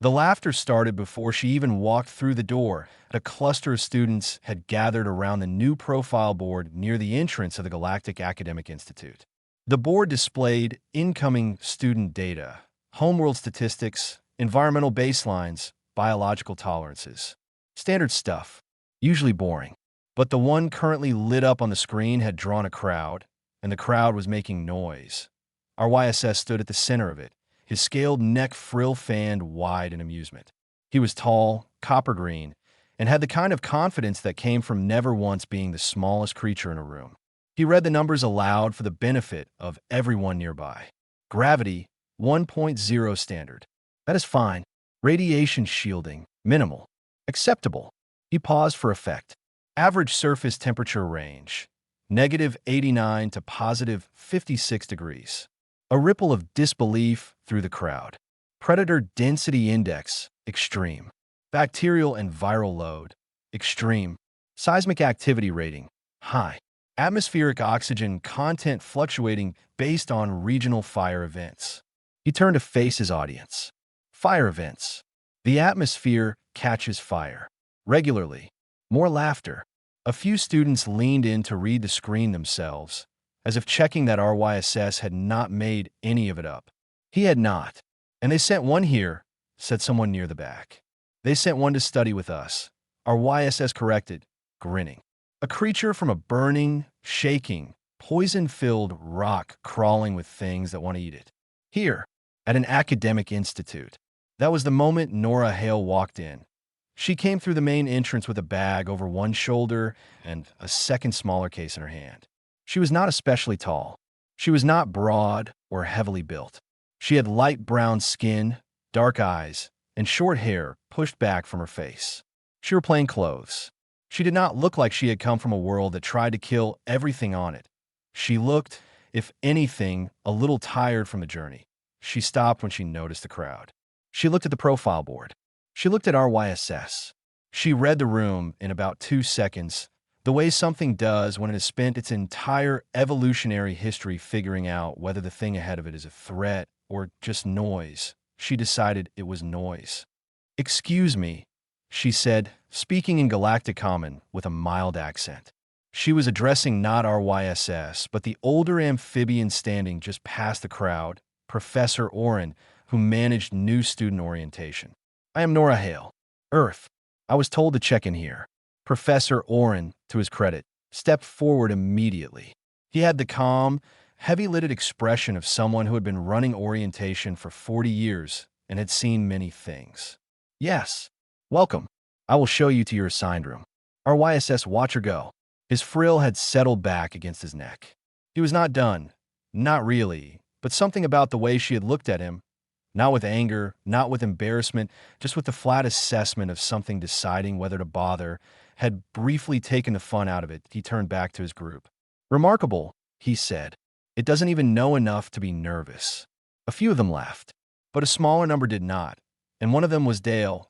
The laughter started before she even walked through the door. A cluster of students had gathered around the new profile board near the entrance of the Galactic Academic Institute. The board displayed incoming student data, homeworld statistics, environmental baselines, biological tolerances. Standard stuff, usually boring. But the one currently lit up on the screen had drawn a crowd, and the crowd was making noise. Our YSS stood at the center of it, his scaled neck frill fanned wide in amusement. He was tall, copper green, and had the kind of confidence that came from never once being the smallest creature in a room. He read the numbers aloud for the benefit of everyone nearby. Gravity, 1.0 standard. That is fine. Radiation shielding, minimal. Acceptable. He paused for effect. Average surface temperature range, -89 to +56 degrees. A ripple of disbelief through the crowd. Predator density index, extreme. Bacterial and viral load, extreme. Seismic activity rating, high. Atmospheric oxygen content fluctuating based on regional fire events. He turned to face his audience. Fire events. The atmosphere catches fire. Regularly. More laughter. A few students leaned in to read the screen themselves, as if checking that our YSS had not made any of it up. He had not. And they sent one here, said someone near the back. They sent one to study with us. Our YSS corrected, grinning. A creature from a burning, shaking, poison-filled rock crawling with things that want to eat it. Here, at an academic institute. That was the moment Nora Hale walked in. She came through the main entrance with a bag over one shoulder and a second smaller case in her hand. She was not especially tall. She was not broad or heavily built. She had light brown skin, dark eyes, and short hair pushed back from her face. She wore plain clothes. She did not look like she had come from a world that tried to kill everything on it. She looked, if anything, a little tired from the journey. She stopped when she noticed the crowd. She looked at the profile board. She looked at our YSS. She read the room in about 2 seconds, the way something does when it has spent its entire evolutionary history figuring out whether the thing ahead of it is a threat or just noise. She decided it was noise. "Excuse me," she said, speaking in Galactic Common with a mild accent. She was addressing not our YSS, but the older amphibian standing just past the crowd, Professor Oren, who managed new student orientation. "I am Nora Hale, Earth. I was told to check in here." Professor Oren, to his credit, stepped forward immediately. He had the calm, heavy-lidded expression of someone who had been running orientation for 40 years and had seen many things. "Yes. Welcome. I will show you to your assigned room." Our YSS watcher go. His frill had settled back against his neck. He was not done. Not really. But something about the way she had looked at him, not with anger, not with embarrassment, just with the flat assessment of something deciding whether to bother, had briefly taken the fun out of it. He turned back to his group. "Remarkable," he said. "It doesn't even know enough to be nervous." A few of them laughed, but a smaller number did not, and one of them was Dale.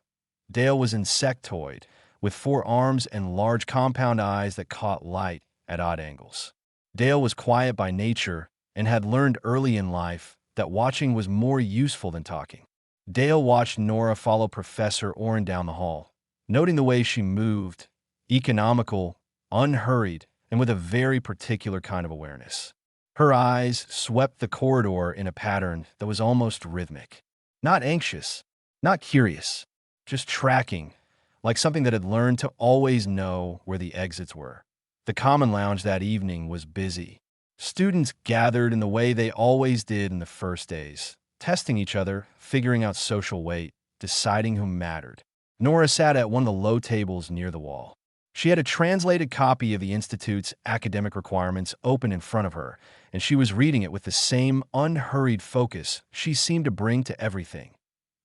Dale was insectoid, with 4 arms and large compound eyes that caught light at odd angles. Dale was quiet by nature and had learned early in life that watching was more useful than talking. Dale watched Nora follow Professor Oren down the hall, noting the way she moved, economical, unhurried, and with a very particular kind of awareness. Her eyes swept the corridor in a pattern that was almost rhythmic. Not anxious, not curious, just tracking, like something that had learned to always know where the exits were. The common lounge that evening was busy. Students gathered in the way they always did in the first days, testing each other, figuring out social weight, deciding who mattered. Nora sat at one of the low tables near the wall. She had a translated copy of the Institute's academic requirements open in front of her, and she was reading it with the same unhurried focus she seemed to bring to everything.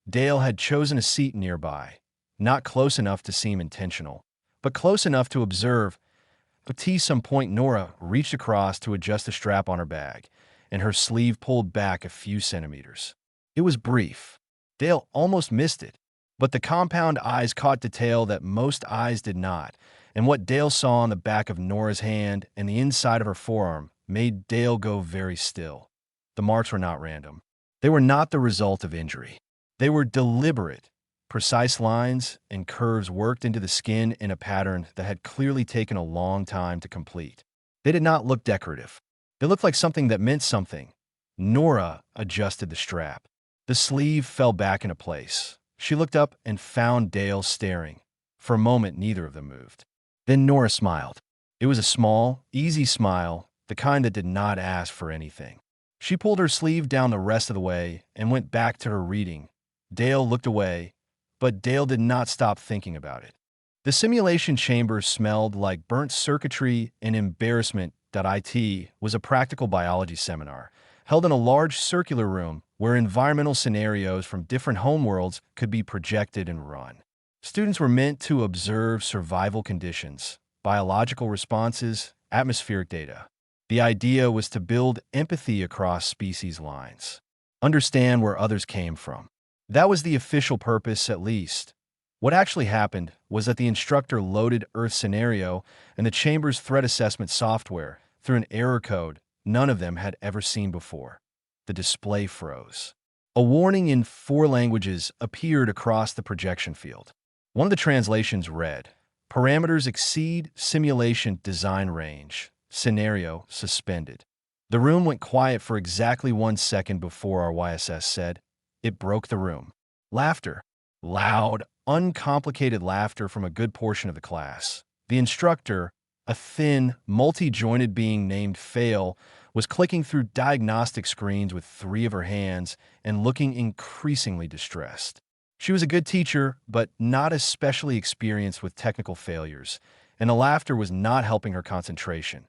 Dale had chosen a seat nearby, not close enough to seem intentional, but close enough to observe. At some point, Nora reached across to adjust the strap on her bag, and her sleeve pulled back a few centimeters. It was brief. Dale almost missed it, but the compound eyes caught detail that most eyes did not, and what Dale saw on the back of Nora's hand and the inside of her forearm made Dale go very still. The marks were not random. They were not the result of injury. They were deliberate, Precise lines and curves worked into the skin in a pattern that had clearly taken a long time to complete. They did not look decorative. They looked like something that meant something. Nora adjusted the strap. The sleeve fell back into place. She looked up and found Dale staring. For a moment, neither of them moved. Then Nora smiled. It was a small, easy smile, the kind that did not ask for anything. She pulled her sleeve down the rest of the way and went back to her reading. Dale looked away, but Dale did not stop thinking about it. The simulation chamber smelled like burnt circuitry and embarrassment. It was a practical biology seminar, held in a large circular room where environmental scenarios from different homeworlds could be projected and run. Students were meant to observe survival conditions, biological responses, atmospheric data. The idea was to build empathy across species lines, understand where others came from. That was the official purpose, at least. What actually happened was that the instructor loaded Earth scenario and the chamber's threat assessment software through an error code none of them had ever seen before. The display froze. A warning in 4 languages appeared across the projection field. One of the translations read, "Parameters exceed simulation design range. Scenario suspended." The room went quiet for exactly 1 second before our YSS said, "It broke the room." Laughter. Loud, uncomplicated laughter from a good portion of the class. The instructor, a thin, multi-jointed being named Fail, was clicking through diagnostic screens with 3 of her hands and looking increasingly distressed. She was a good teacher, but not especially experienced with technical failures, and the laughter was not helping her concentration.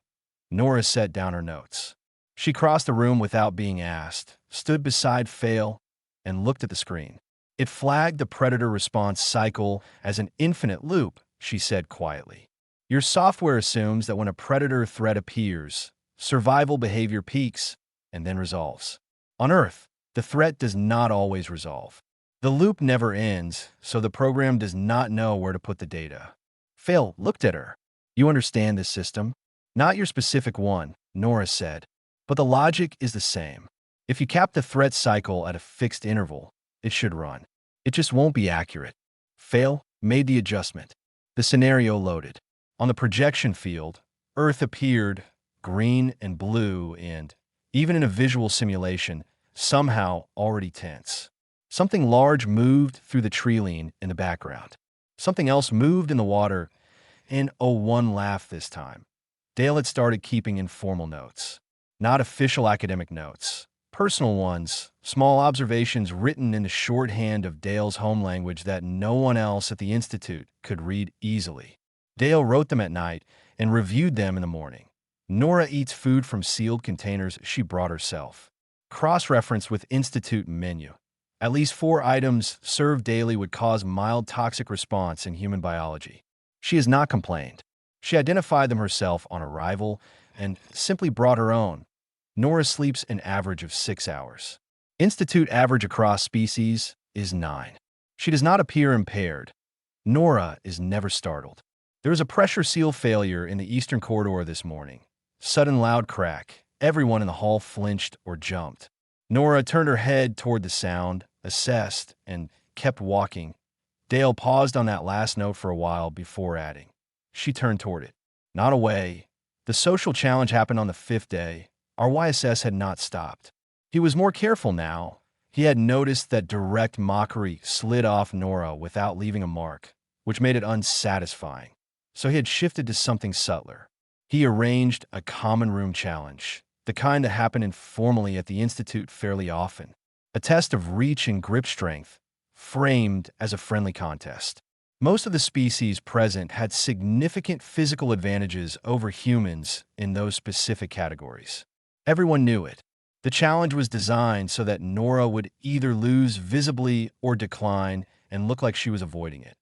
Nora set down her notes. She crossed the room without being asked, stood beside Fail, and looked at the screen. It flagged the predator response cycle as an infinite loop, she said quietly. Your software assumes that when a predator threat appears, survival behavior peaks and then resolves. On Earth, the threat does not always resolve. The loop never ends, so the program does not know where to put the data. Fail looked at her. You understand this system? Not your specific one, Nora said, but the logic is the same. If you cap the threat cycle at a fixed interval, it should run. It just won't be accurate. Fail made the adjustment. The scenario loaded. On the projection field, Earth appeared, green and blue and, even in a visual simulation, somehow already tense. Something large moved through the tree-line in the background. Something else moved in the water, and one laugh this time. Dale had started keeping informal notes. Not official academic notes. Personal ones, small observations written in the shorthand of Dale's home language that no one else at the Institute could read easily. Dale wrote them at night and reviewed them in the morning. Nora eats food from sealed containers she brought herself. Cross-reference with Institute menu. At least 4 items served daily would cause mild toxic response in human biology. She has not complained. She identified them herself on arrival and simply brought her own. Nora sleeps an average of 6 hours. Institute average across species is 9. She does not appear impaired. Nora is never startled. There was a pressure seal failure in the eastern corridor this morning. Sudden loud crack. Everyone in the hall flinched or jumped. Nora turned her head toward the sound, assessed, and kept walking. Dale paused on that last note for a while before adding. She turned toward it. Not away. The social challenge happened on the 5th day. Our YSS had not stopped. He was more careful now. He had noticed that direct mockery slid off Nora without leaving a mark, which made it unsatisfying. So he had shifted to something subtler. He arranged a common room challenge, the kind that happened informally at the Institute fairly often. A test of reach and grip strength, framed as a friendly contest. Most of the species present had significant physical advantages over humans in those specific categories. Everyone knew it. The challenge was designed so that Nora would either lose visibly or decline and look like she was avoiding it.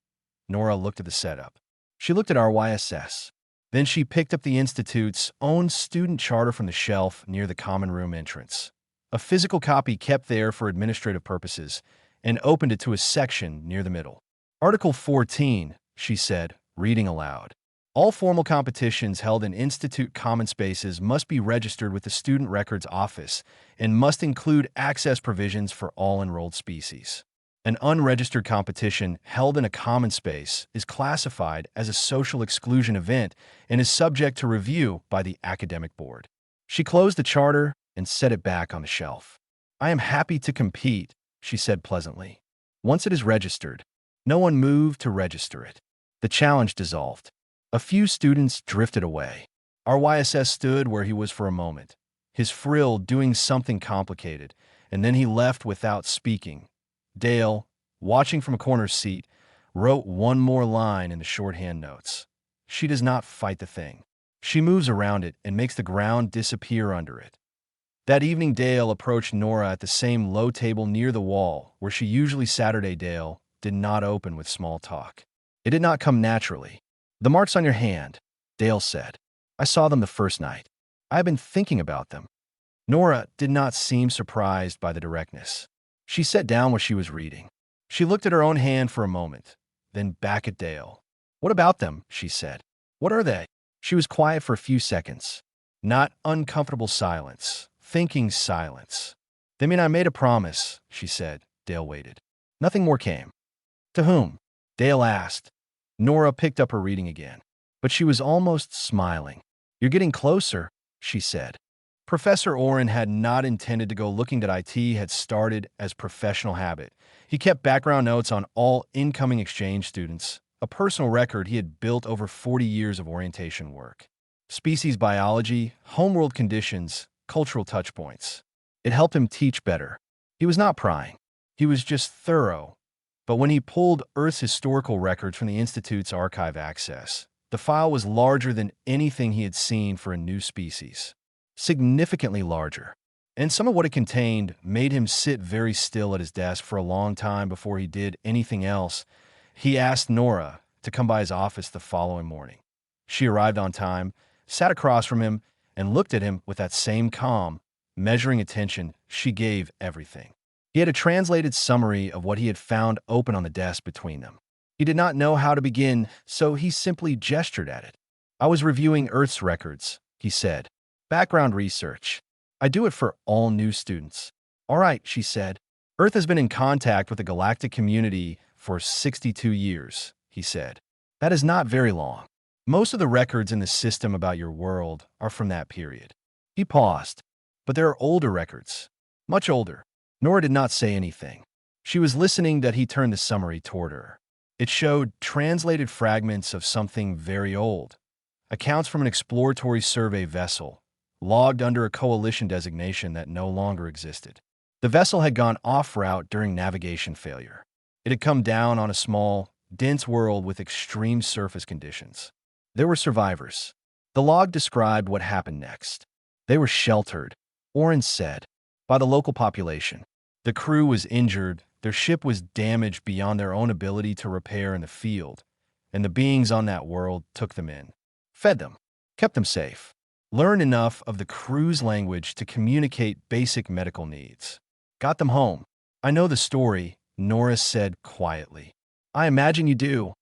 Nora looked at the setup. She looked at our YSS. Then she picked up the Institute's own student charter from the shelf near the common room entrance. A physical copy kept there for administrative purposes, and opened it to a section near the middle. Article 14, she said, reading aloud. All formal competitions held in Institute common spaces must be registered with the Student Records Office and must include access provisions for all enrolled species. An unregistered competition held in a common space is classified as a social exclusion event and is subject to review by the academic board. She closed the charter and set it back on the shelf. I am happy to compete, she said pleasantly. Once it is registered, no one moved to register it. The challenge dissolved. A few students drifted away. Our YSS stood where he was for a moment, his frill doing something complicated, and then he left without speaking. Dale, watching from a corner seat, wrote one more line in the shorthand notes. She does not fight the thing. She moves around it and makes the ground disappear under it. That evening, Dale approached Nora at the same low table near the wall where she usually sat. Dale did not open with small talk. It did not come naturally. The marks on your hand, Dale said. I saw them the first night. I have been thinking about them. Nora did not seem surprised by the directness. She sat down what she was reading. She looked at her own hand for a moment, then back at Dale. What about them? She said. What are they? She was quiet for a few seconds. Not uncomfortable silence, thinking silence. They mean I made a promise, she said. Dale waited. Nothing more came. To whom? Dale asked. Nora picked up her reading again, but she was almost smiling. You're getting closer, she said. Professor Oren had not intended to go looking at IT had started as professional habit. He kept background notes on all incoming exchange students, a personal record he had built over 40 years of orientation work. Species biology, homeworld conditions, cultural touchpoints. It helped him teach better. He was not prying. He was just thorough. But when he pulled Earth's historical records from the Institute's archive access, the file was larger than anything he had seen for a new species. Significantly larger. And some of what it contained made him sit very still at his desk for a long time before he did anything else. He asked Nora to come by his office the following morning. She arrived on time, sat across from him, and looked at him with that same calm, measuring attention she gave everything. He had a translated summary of what he had found open on the desk between them. He did not know how to begin, so he simply gestured at it. I was reviewing Earth's records, he said. Background research. I do it for all new students. All right, she said. Earth has been in contact with the galactic community for 62 years, he said. That is not very long. Most of the records in the system about your world are from that period. He paused. But there are older records. Much older. Nora did not say anything. She was listening that he turned the summary toward her. It showed translated fragments of something very old. Accounts from an exploratory survey vessel, logged under a coalition designation that no longer existed. The vessel had gone off-route during navigation failure. It had come down on a small, dense world with extreme surface conditions. There were survivors. The log described what happened next. They were sheltered, Oren said, by the local population. The crew was injured, their ship was damaged beyond their own ability to repair in the field, and the beings on that world took them in, fed them, kept them safe. Learned enough of the crew's language to communicate basic medical needs. Got them home. I know the story, Norris said quietly. I imagine you do,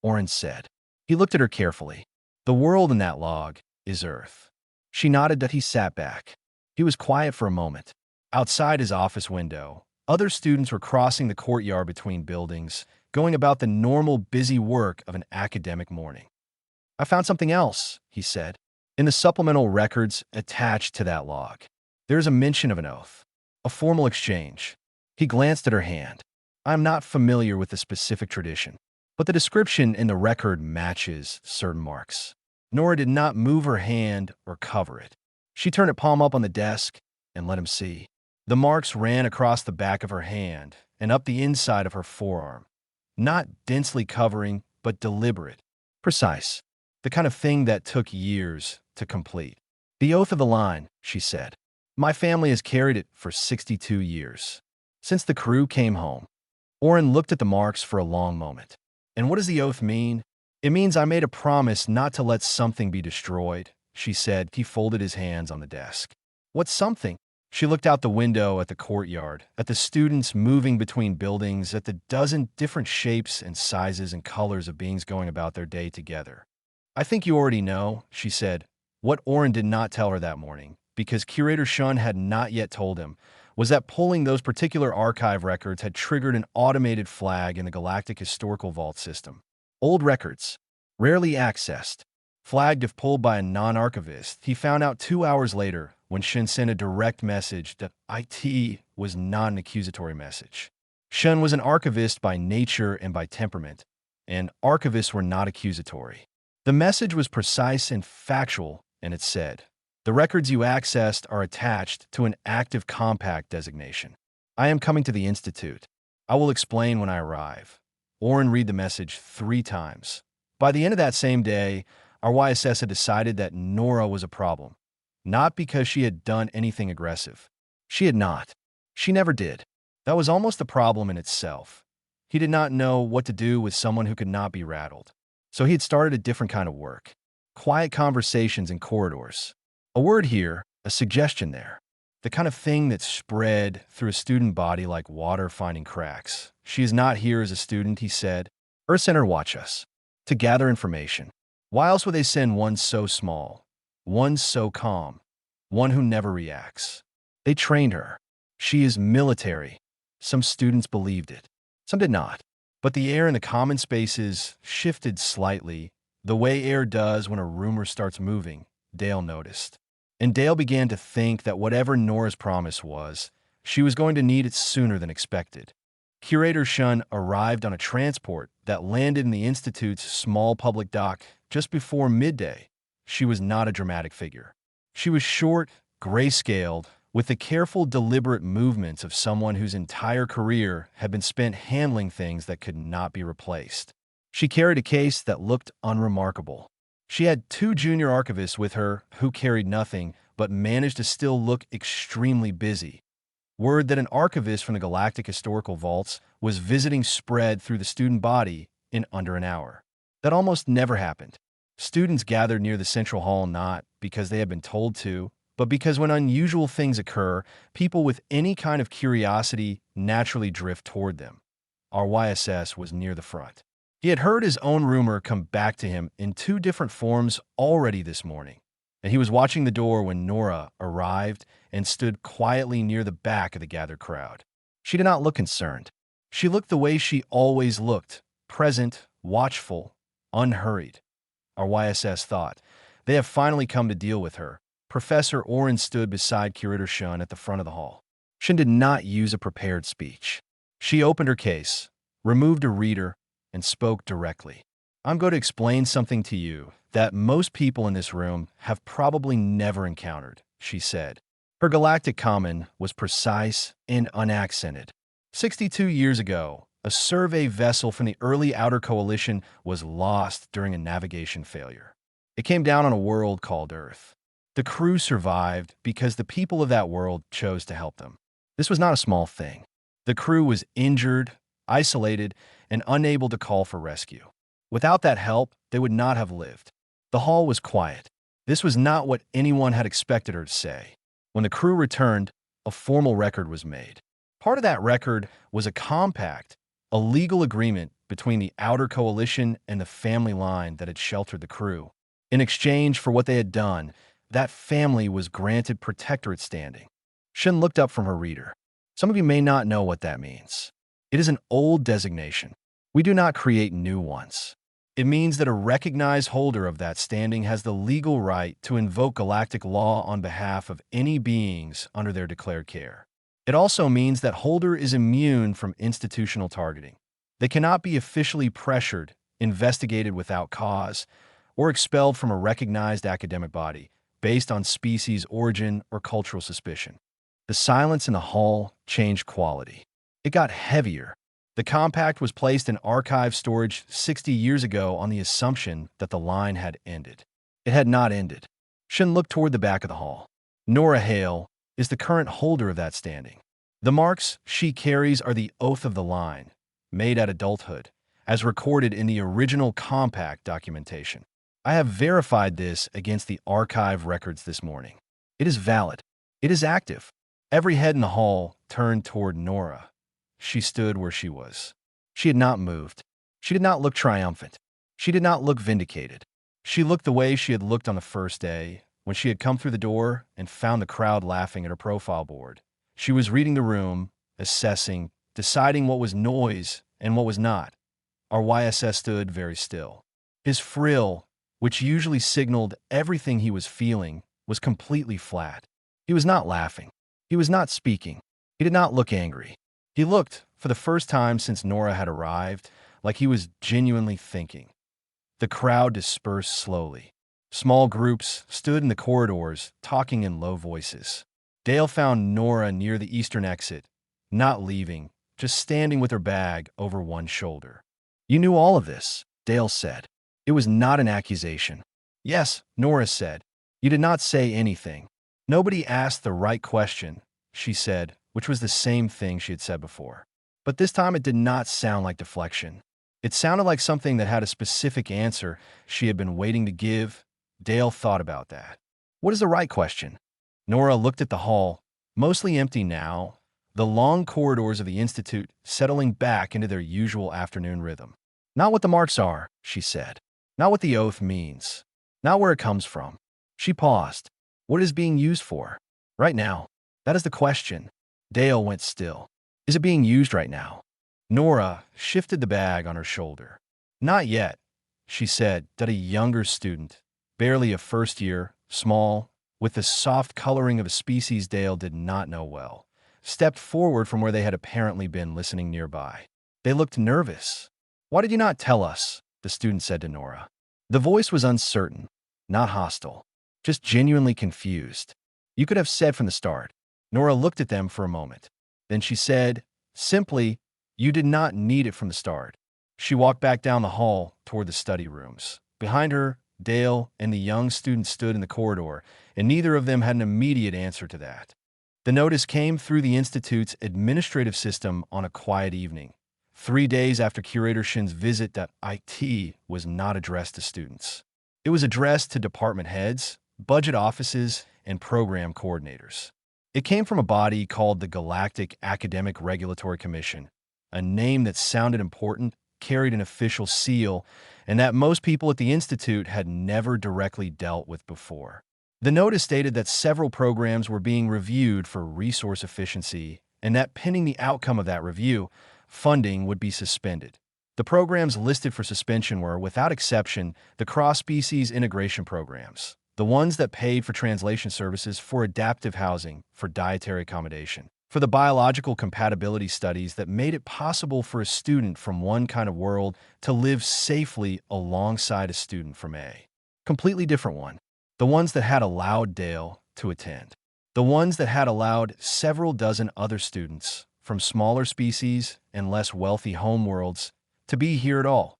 Oren said. He looked at her carefully. The world in that log is Earth. She nodded that he sat back. He was quiet for a moment. Outside his office window, other students were crossing the courtyard between buildings, going about the normal busy work of an academic morning. I found something else, he said. In the supplemental records attached to that log, there's a mention of an oath, a formal exchange. He glanced at her hand. I'm not familiar with the specific tradition, but the description in the record matches certain marks. Nora did not move her hand or cover it. She turned it palm up on the desk and let him see. The marks ran across the back of her hand and up the inside of her forearm. Not densely covering, but deliberate, precise. The kind of thing that took years to complete. The oath of the line, she said. My family has carried it for 62 years. Since the crew came home. Oren looked at the marks for a long moment. And what does the oath mean? It means I made a promise not to let something be destroyed, she said. He folded his hands on the desk. What's something? She looked out the window at the courtyard, at the students moving between buildings, at the dozen different shapes and sizes and colors of beings going about their day together. I think you already know, she said, what Oren did not tell her that morning, because Curator Shun had not yet told him, was that pulling those particular archive records had triggered an automated flag in the Galactic Historical Vault system. Old records, rarely accessed, flagged if pulled by a non-archivist. He found out 2 hours later when Shen sent a direct message that IT was not an accusatory message. Shen was an archivist by nature and by temperament, and archivists were not accusatory. The message was precise and factual, and it said, "The records you accessed are attached to an active compact designation. I am coming to the Institute. I will explain when I arrive." Oren read the message 3 times. By the end of that same day, our YSS had decided that Nora was a problem. Not because she had done anything aggressive. She had not. She never did. That was almost a problem in itself. He did not know what to do with someone who could not be rattled. So he had started a different kind of work. Quiet conversations in corridors. A word here, a suggestion there. The kind of thing that spread through a student body like water finding cracks. She is not here as a student, he said. Earth sent her to watch us, to gather information. Why else would they send one so small, one so calm, one who never reacts? They trained her. She is military. Some students believed it. Some did not. But the air in the common spaces shifted slightly, the way air does when a rumor starts moving, Dale noticed. And Dale began to think that whatever Nora's promise was, she was going to need it sooner than expected. Curator Shun arrived on a transport that landed in the Institute's small public dock just before midday. She was not a dramatic figure. She was short, gray-scaled, with the careful, deliberate movements of someone whose entire career had been spent handling things that could not be replaced. She carried a case that looked unremarkable. She had 2 junior archivists with her who carried nothing but managed to still look extremely busy. Word that an archivist from the Galactic Historical Vaults was visiting spread through the student body in under an hour. That almost never happened. Students gathered near the central hall not because they had been told to, but because when unusual things occur, people with any kind of curiosity naturally drift toward them. Our YSS was near the front. He had heard his own rumor come back to him in 2 different forms already this morning, and he was watching the door when Nora arrived and stood quietly near the back of the gathered crowd. She did not look concerned. She looked the way she always looked, present, watchful, unhurried. Our YSS thought, they have finally come to deal with her. Professor Oren stood beside Curator Shun at the front of the hall. Shun did not use a prepared speech. She opened her case, removed a reader, and spoke directly. I'm going to explain something to you that most people in this room have probably never encountered, she said. Her galactic comment was precise and unaccented. 62 years ago, a survey vessel from the early Outer Coalition was lost during a navigation failure. It came down on a world called Earth. The crew survived because the people of that world chose to help them. This was not a small thing. The crew was injured, isolated, and unable to call for rescue. Without that help, they would not have lived. The hall was quiet. This was not what anyone had expected her to say. When the crew returned, a formal record was made. Part of that record was a compact, a legal agreement between the Outer Coalition and the family line that had sheltered the crew. In exchange for what they had done, that family was granted protectorate standing. Shin looked up from her reader. Some of you may not know what that means. It is an old designation. We do not create new ones. It means that a recognized holder of that standing has the legal right to invoke galactic law on behalf of any beings under their declared care. It also means that holder is immune from institutional targeting. They cannot be officially pressured, investigated without cause, or expelled from a recognized academic body based on species origin or cultural suspicion. The silence in the hall changed quality. It got heavier. The compact was placed in archive storage 60 years ago on the assumption that the line had ended. It had not ended. Shin looked toward the back of the hall. Nora Hale is the current holder of that standing. The marks she carries are the oath of the line, made at adulthood, as recorded in the original compact documentation. I have verified this against the archive records this morning. It is valid. It is active. Every head in the hall turned toward Nora. She stood where she was. She had not moved. She did not look triumphant. She did not look vindicated. She looked the way she had looked on the first day, when she had come through the door and found the crowd laughing at her profile board. She was reading the room, assessing, deciding what was noise and what was not. Our YSS stood very still. His frill, which usually signaled everything he was feeling, was completely flat. He was not laughing. He was not speaking. He did not look angry. He looked, for the first time since Nora had arrived, like he was genuinely thinking. The crowd dispersed slowly. Small groups stood in the corridors, talking in low voices. Dale found Nora near the eastern exit, not leaving, just standing with her bag over one shoulder. "You knew all of this," Dale said. It was not an accusation. "Yes," Nora said. "You did not say anything." "Nobody asked the right question," she said, which was the same thing she had said before. But this time it did not sound like deflection. It sounded like something that had a specific answer she had been waiting to give. Dale thought about that. What is the right question? Nora looked at the hall, mostly empty now, the long corridors of the Institute settling back into their usual afternoon rhythm. "Not what the marks are," she said. "Not what the oath means. Not where it comes from." She paused. "What is being used for? Right now. That is the question." Dale went still. "Is it being used right now?" Nora shifted the bag on her shoulder. "Not yet," she said, that a younger student, barely a first year, small, with the soft coloring of a species Dale did not know well, stepped forward from where they had apparently been listening nearby. They looked nervous. "Why did you not tell us?" the student said to Nora. The voice was uncertain, not hostile, just genuinely confused. "You could have said from the start." Nora looked at them for a moment. Then she said, simply, "You did not need it from the start." She walked back down the hall toward the study rooms. Behind her, Dale and the young student stood in the corridor, and neither of them had an immediate answer to that. The notice came through the Institute's administrative system on a quiet evening, 3 days after Curator Shin's visit. That IT was not addressed to students. It was addressed to department heads, budget offices, and program coordinators. It came from a body called the Galactic Academic Regulatory Commission, a name that sounded important, carried an official seal, and that most people at the Institute had never directly dealt with before. The notice stated that several programs were being reviewed for resource efficiency, and that pending the outcome of that review, funding would be suspended. The programs listed for suspension were, without exception, the cross-species integration programs, the ones that paid for translation services, for adaptive housing, for dietary accommodation, for the biological compatibility studies that made it possible for a student from one kind of world to live safely alongside a student from a completely different one, the ones that had allowed Dale to attend, the ones that had allowed several dozen other students from smaller species and less wealthy homeworlds to be here at all.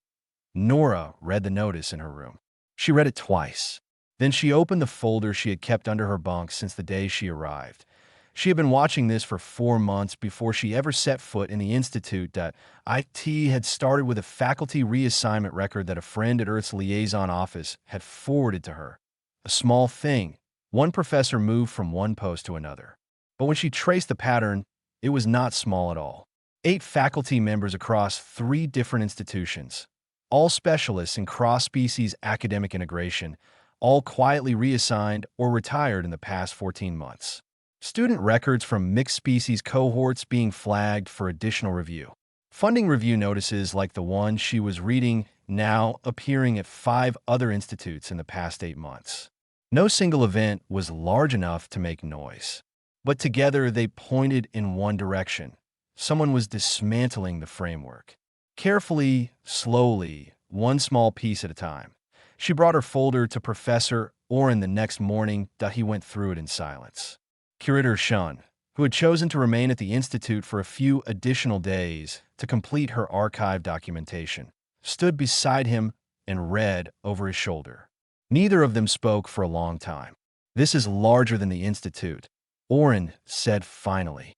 Nora read the notice in her room. She read it twice. Then she opened the folder she had kept under her bunk since the day she arrived. She had been watching this for 4 months before she ever set foot in the Institute. That IT had started with a faculty reassignment record that a friend at Earth's liaison office had forwarded to her. A small thing. One professor moved from one post to another. But when she traced the pattern, it was not small at all. 8 faculty members across 3 different institutions, all specialists in cross-species academic integration, all quietly reassigned or retired in the past 14 months. Student records from mixed species cohorts being flagged for additional review. Funding review notices like the one she was reading now appearing at 5 other institutes in the past 8 months. No single event was large enough to make noise, but together they pointed in one direction. Someone was dismantling the framework. Carefully, slowly, one small piece at a time. She brought her folder to Professor Oren the next morning. He went through it in silence. Curator Shun, who had chosen to remain at the Institute for a few additional days to complete her archive documentation, stood beside him and read over his shoulder. Neither of them spoke for a long time. "This is larger than the Institute," Oren said finally.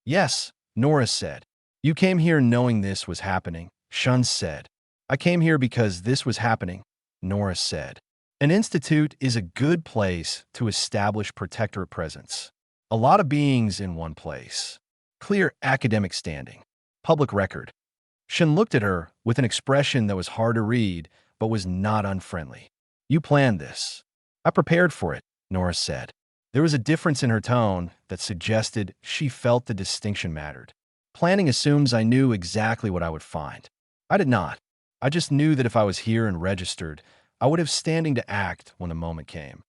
"Yes," Nora said. "You came here knowing this was happening," Shun said. "I came here because this was happening," Nora said. An institute is a good place to establish protectorate presence. A lot of beings in one place. Clear academic standing. Public record. Shun looked at her with an expression that was hard to read, but was not unfriendly. "You planned this." "I prepared for it," Nora said. There was a difference in her tone that suggested she felt the distinction mattered. Planning assumes I knew exactly what I would find. I did not. I just knew that if I was here and registered, I would have standing to act when the moment came.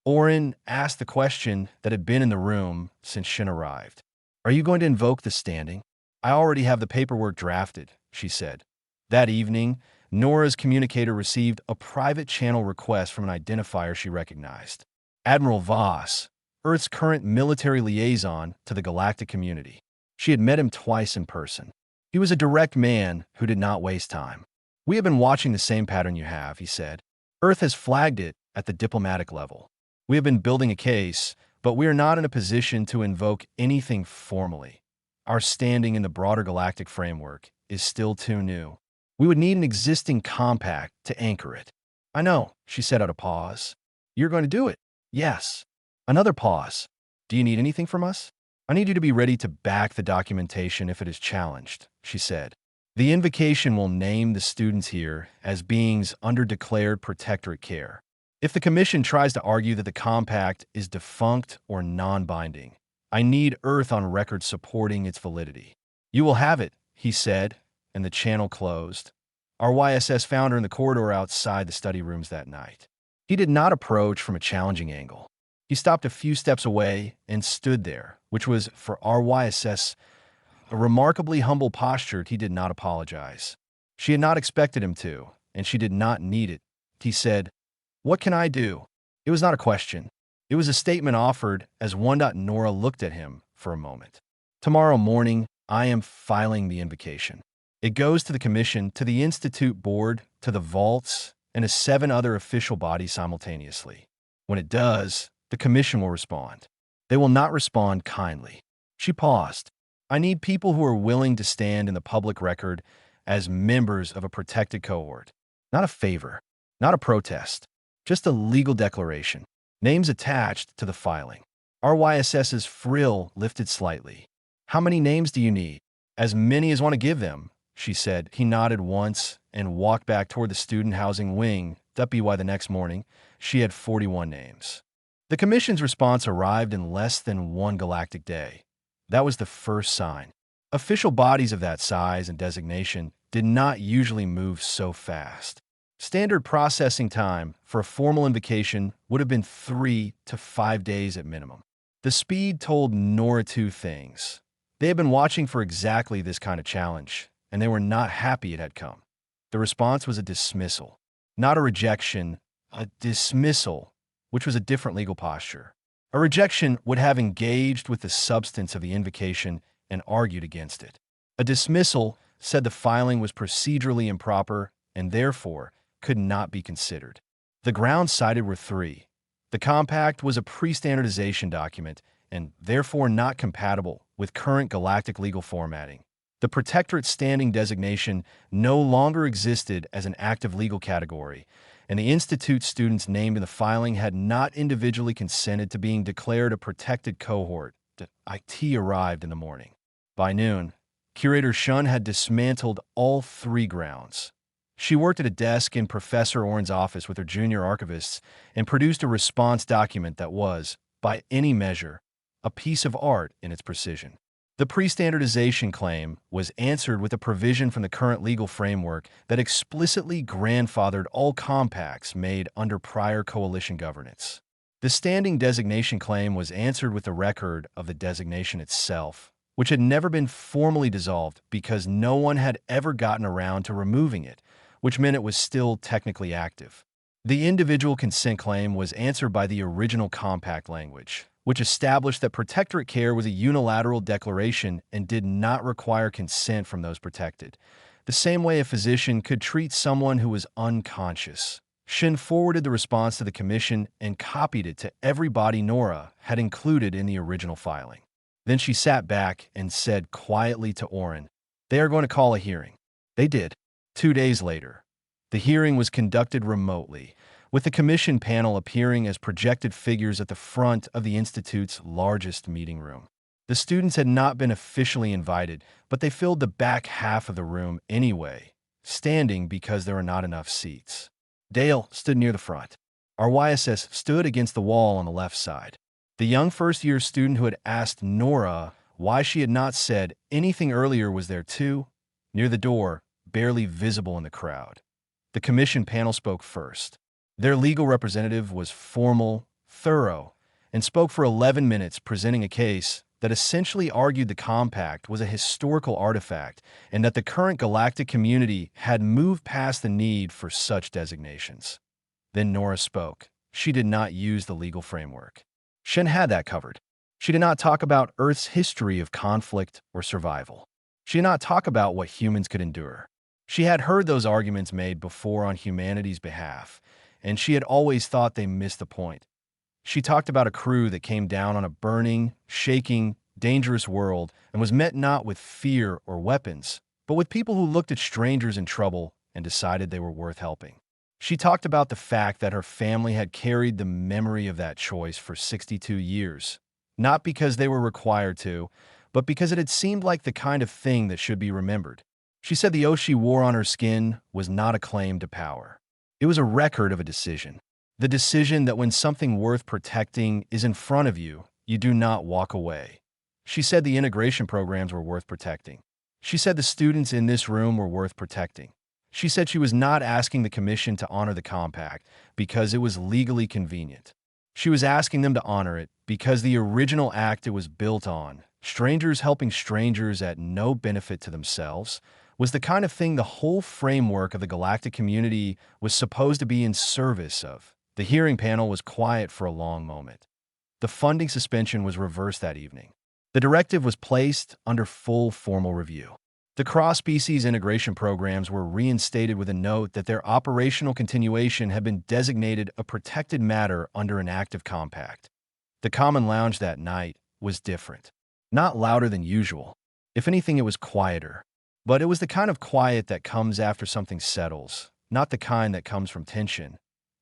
Orin asked the question that had been in the room since Shin arrived. Are you going to invoke the standing? I already have the paperwork drafted, she said. That evening, Nora's communicator received a private channel request from an identifier she recognized. Admiral Voss, Earth's current military liaison to the galactic community. She had met him twice in person. He was a direct man who did not waste time. We have been watching the same pattern you have, he said. Earth has flagged it at the diplomatic level. We have been building a case, but we are not in a position to invoke anything formally. Our standing in the broader galactic framework is still too new. We would need an existing compact to anchor it. I know, she said at a pause. You're going to do it? Yes. Another pause. Do you need anything from us? I need you to be ready to back the documentation if it is challenged, she said. The invocation will name the students here as beings under declared protectorate care. If the Commission tries to argue that the compact is defunct or non-binding, I need Earth on record supporting its validity. You will have it, he said, and the channel closed. Our YSS found her in the corridor outside the study rooms that night. He did not approach from a challenging angle. He stopped a few steps away and stood there, which was, for our YSS, a remarkably humble posture. He did not apologize. She had not expected him to, and she did not need it. He said, "What can I do?" It was not a question. It was a statement offered as Nora looked at him for a moment. Tomorrow morning, I am filing the invocation. It goes to the Commission, to the Institute Board, to the Vaults, and to 7 other official bodies simultaneously. When it does, the Commission will respond. They will not respond kindly. She paused. I need people who are willing to stand in the public record as members of a protected cohort. Not a favor, not a protest, just a legal declaration. Names attached to the filing. Our YSS's frill lifted slightly. How many names do you need? As many as want to give them, she said. He nodded once and walked back toward the student housing wing. WY the next morning, she had 41 names. The Commission's response arrived in less than 1 galactic day. That was the first sign. Official bodies of that size and designation did not usually move so fast. Standard processing time for a formal invocation would have been 3 to 5 days at minimum. The speed told Nora 2 things. They had been watching for exactly this kind of challenge, and they were not happy it had come. The response was a dismissal. Not a rejection, a dismissal, which was a different legal posture. A rejection would have engaged with the substance of the invocation and argued against it. A dismissal said the filing was procedurally improper and therefore could not be considered. The grounds cited were 3. The compact was a pre-standardization document and therefore not compatible with current galactic legal formatting. The protectorate standing designation no longer existed as an active legal category, and the Institute students named in the filing had not individually consented to being declared a protected cohort. IT arrived in the morning. By noon, Curator Shun had dismantled all 3 grounds. She worked at a desk in Professor Orn's office with her junior archivists and produced a response document that was, by any measure, a piece of art in its precision. The pre-standardization claim was answered with a provision from the current legal framework that explicitly grandfathered all compacts made under prior coalition governance. The standing designation claim was answered with the record of the designation itself, which had never been formally dissolved because no one had ever gotten around to removing it, which meant it was still technically active. The individual consent claim was answered by the original compact language, which established that protectorate care was a unilateral declaration and did not require consent from those protected, the same way a physician could treat someone who was unconscious. Shin forwarded the response to the Commission and copied it to every body Nora had included in the original filing. Then she sat back and said quietly to Orin, "They are going to call a hearing." They did. 2 days later, the hearing was conducted remotely, with the Commission panel appearing as projected figures at the front of the Institute's largest meeting room. The students had not been officially invited, but they filled the back half of the room anyway, standing because there were not enough seats. Dale stood near the front. Our YSS stood against the wall on the left side. The young first-year student who had asked Nora why she had not said anything earlier was there too, near the door, barely visible in the crowd. The commission panel spoke first. Their legal representative was formal, thorough, and spoke for 11 minutes, presenting a case that essentially argued the compact was a historical artifact and that the current galactic community had moved past the need for such designations. Then Nora spoke. She did not use the legal framework. Shen had that covered. She did not talk about Earth's history of conflict or survival. She did not talk about what humans could endure. She had heard those arguments made before on humanity's behalf, and she had always thought they missed the point. She talked about a crew that came down on a burning, shaking, dangerous world and was met not with fear or weapons, but with people who looked at strangers in trouble and decided they were worth helping. She talked about the fact that her family had carried the memory of that choice for 62 years, not because they were required to, but because it had seemed like the kind of thing that should be remembered. She said the HFY War on her skin was not a claim to power. It was a record of a decision. The decision that when something worth protecting is in front of you, you do not walk away. She said the integration programs were worth protecting. She said the students in this room were worth protecting. She said she was not asking the commission to honor the compact because it was legally convenient. She was asking them to honor it because the original act it was built on, strangers helping strangers at no benefit to themselves, was the kind of thing the whole framework of the galactic community was supposed to be in service of. The hearing panel was quiet for a long moment. The funding suspension was reversed that evening. The directive was placed under full formal review. The cross-species integration programs were reinstated with a note that their operational continuation had been designated a protected matter under an active compact. The common lounge that night was different. Not louder than usual. If anything, it was quieter. But it was the kind of quiet that comes after something settles, not the kind that comes from tension.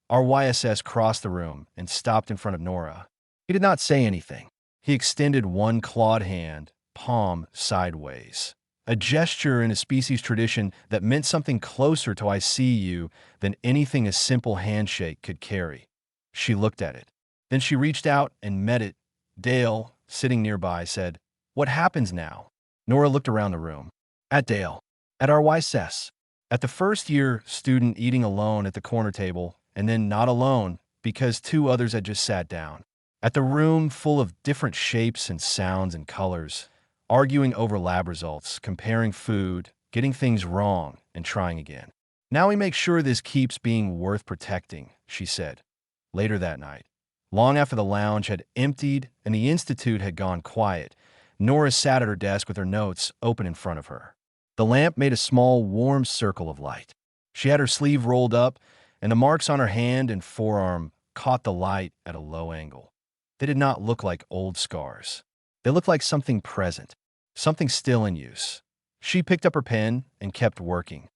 Our YSS crossed the room and stopped in front of Nora. He did not say anything. He extended one clawed hand, palm sideways. A gesture in a species tradition that meant something closer to I see you than anything a simple handshake could carry. She looked at it. Then she reached out and met it. Dale, sitting nearby, said, "What happens now?" Nora looked around the room. At Dale. At our YSS. At the first-year student eating alone at the corner table, and then not alone because two others had just sat down. At the room full of different shapes and sounds and colors, arguing over lab results, comparing food, getting things wrong, and trying again. Now we make sure this keeps being worth protecting, she said. Later that night, long after the lounge had emptied and the institute had gone quiet, Nora sat at her desk with her notes open in front of her. The lamp made a small, warm circle of light. She had her sleeve rolled up, and the marks on her hand and forearm caught the light at a low angle. They did not look like old scars. They looked like something present, something still in use. She picked up her pen and kept working.